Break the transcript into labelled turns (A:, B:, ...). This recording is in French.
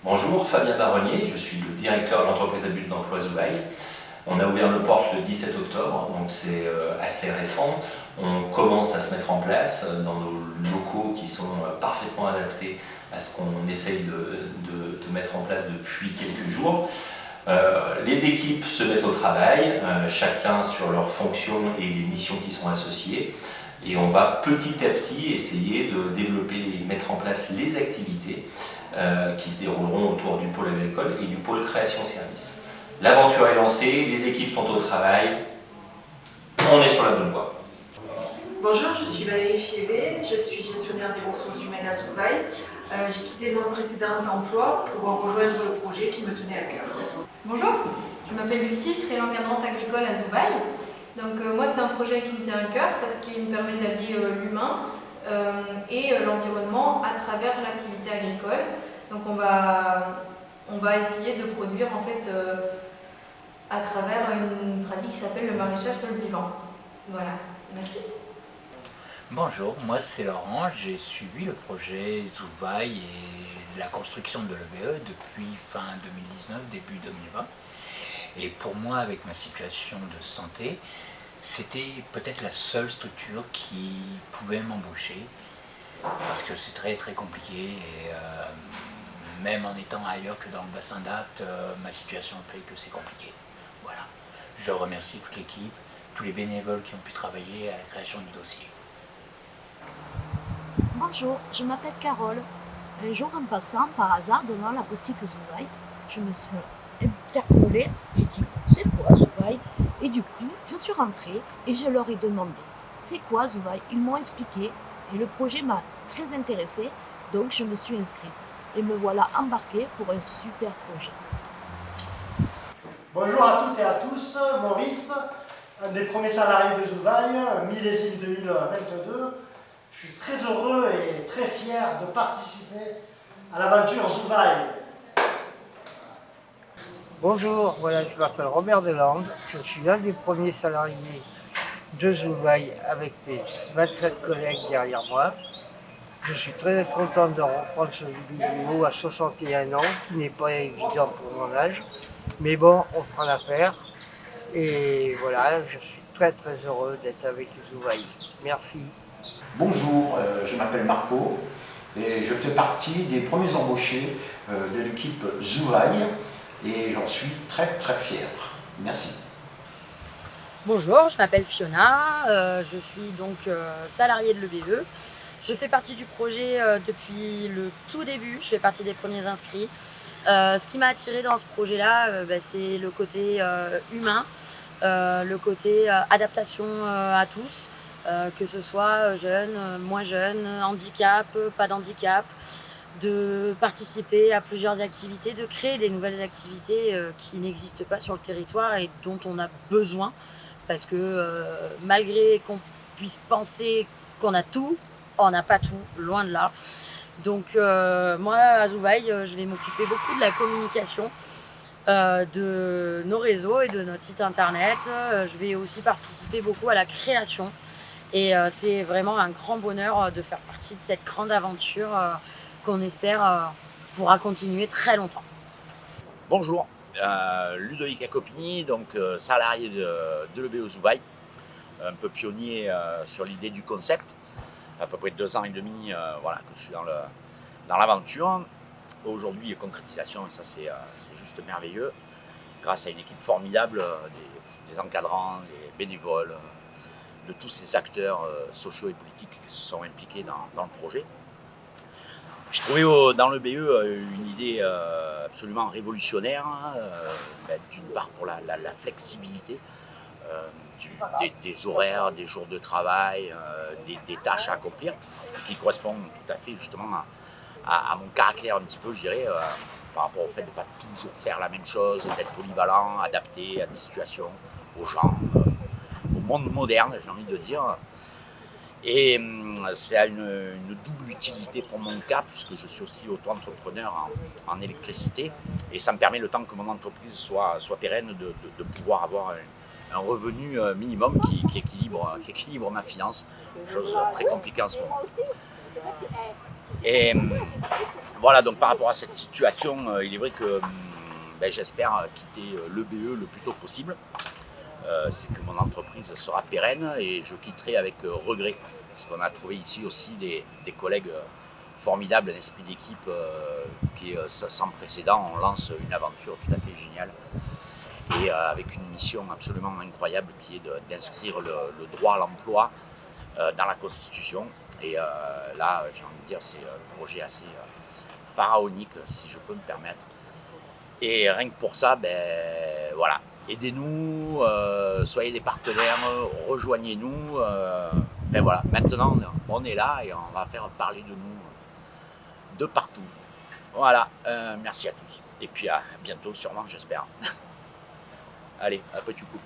A: Bonjour, Fabien Baronnier, je suis le directeur de l'entreprise à but d'emploi Zouvaille. On a ouvert nos portes le 17 octobre, donc c'est assez récent. On commence à se mettre en place dans nos locaux qui sont parfaitement adaptés à ce qu'on essaye de mettre en place depuis quelques jours. Les équipes se mettent au travail, chacun sur leurs fonctions et les missions qui sont associées. Et on va petit à petit essayer de développer et mettre en place les activités qui se dérouleront autour du pôle agricole et du pôle création service. L'aventure est lancée, les équipes sont au travail, on est sur la bonne voie.
B: Bonjour, je suis Valérie Fiébé, je suis gestionnaire des ressources humaines à Zouvaille. J'ai quitté mon précédent emploi pour rejoindre le projet qui me tenait à cœur.
C: Bonjour, je m'appelle Lucie, je serai l'encadrante agricole à Zouvaille. Donc moi c'est un projet qui me tient à cœur parce qu'il me permet d'allier l'humain et l'environnement à travers l'activité agricole. Donc on va essayer de produire en fait à travers une pratique qui s'appelle le maraîchage sol vivant. Voilà, merci.
D: Bonjour, moi c'est Laurent, j'ai suivi le projet Zouvaille et la construction de l'EBE depuis fin 2019, début 2020. Et pour moi, avec ma situation de santé, c'était peut-être la seule structure qui pouvait m'embaucher parce que c'est très très compliqué et même en étant ailleurs que dans le bassin d'Apt, ma situation fait que c'est compliqué. Voilà. Je remercie toute l'équipe, tous les bénévoles qui ont pu travailler à la création du dossier.
E: Bonjour, je m'appelle Carole. Un jour en passant par hasard devant la boutique Zouvaille, je me suis interpellée, j'ai dit c'est quoi Zouvaille? Et du coup, je suis rentrée et je leur ai demandé c'est quoi Zouvaille? Ils m'ont expliqué et le projet m'a très intéressée, donc je me suis inscrite. Et me voilà embarquée pour un super projet.
F: Bonjour à toutes et à tous, Maurice, un des premiers salariés de Zouvaille, millésime 2022. Je suis très heureux et très fier de participer à l'aventure Zouvaille.
G: Bonjour, voilà, je m'appelle Robert Delandes, je suis l'un des premiers salariés de Zouvaille avec mes 27 collègues derrière moi. Je suis très content de reprendre ce boulot à 61 ans, qui n'est pas évident pour mon âge. Mais bon, on fera l'affaire. Et voilà, je suis très très heureux d'être avec Zouvaille. Merci.
H: Bonjour, je m'appelle Marco et je fais partie des premiers embauchés de l'équipe Zouvaille et j'en suis très très fier. Merci.
I: Bonjour, je m'appelle Fiona, je suis donc salariée de l'EBE. Je fais partie du projet depuis le tout début, je fais partie des premiers inscrits. Ce qui m'a attirée dans ce projet-là, c'est le côté humain, le côté adaptation à tous, que ce soit jeunes, moins jeunes, handicap, pas d'handicap, de participer à plusieurs activités, de créer des nouvelles activités qui n'existent pas sur le territoire et dont on a besoin. Parce que malgré qu'on puisse penser qu'on a tout, on n'a pas tout, loin de là. Donc moi, à Zouvaille, je vais m'occuper beaucoup de la communication de nos réseaux et de notre site internet. Je vais aussi participer beaucoup à la création. Et c'est vraiment un grand bonheur de faire partie de cette grande aventure qu'on espère pourra continuer très longtemps.
J: Bonjour, Ludovic Acopini, donc salarié de l'EBE Zouvaille, un peu pionnier sur l'idée du concept. À peu près 2 ans et demi voilà, que je suis dans l'aventure. Aujourd'hui, concrétisation, ça c'est juste merveilleux. Grâce à une équipe formidable, des encadrants, des bénévoles, de tous ces acteurs sociaux et politiques qui se sont impliqués dans le projet. J'ai trouvé dans le BE une idée absolument révolutionnaire, d'une part pour la flexibilité des horaires, des jours de travail, des tâches à accomplir, qui correspondent tout à fait justement à mon caractère un petit peu, je dirais, par rapport au fait de ne pas toujours faire la même chose, d'être polyvalent, adapté à des situations, aux gens, au monde moderne, j'ai envie de dire. Et c'est à une double utilité pour mon cas, puisque je suis aussi auto-entrepreneur en électricité. Et ça me permet, le temps que mon entreprise soit pérenne, de pouvoir avoir un revenu minimum qui équilibre ma finance. Chose très compliquée en ce moment. Et Voilà, donc par rapport à cette situation, il est vrai que j'espère quitter l'EBE le plus tôt possible. C'est que mon entreprise sera pérenne et je quitterai avec regret. Parce qu'on a trouvé ici aussi des collègues formidables, un esprit d'équipe qui est sans précédent. On lance une aventure tout à fait géniale et avec une mission absolument incroyable qui est d'inscrire le droit à l'emploi dans la Constitution. Et là, j'ai envie de dire, c'est un projet assez pharaonique, si je peux me permettre. Et rien que pour ça, voilà, aidez-nous, soyez des partenaires, rejoignez-nous. Voilà, maintenant on est là et on va faire parler de nous de partout. Voilà, merci à tous. Et puis à bientôt sûrement, j'espère. Allez, un petit coup.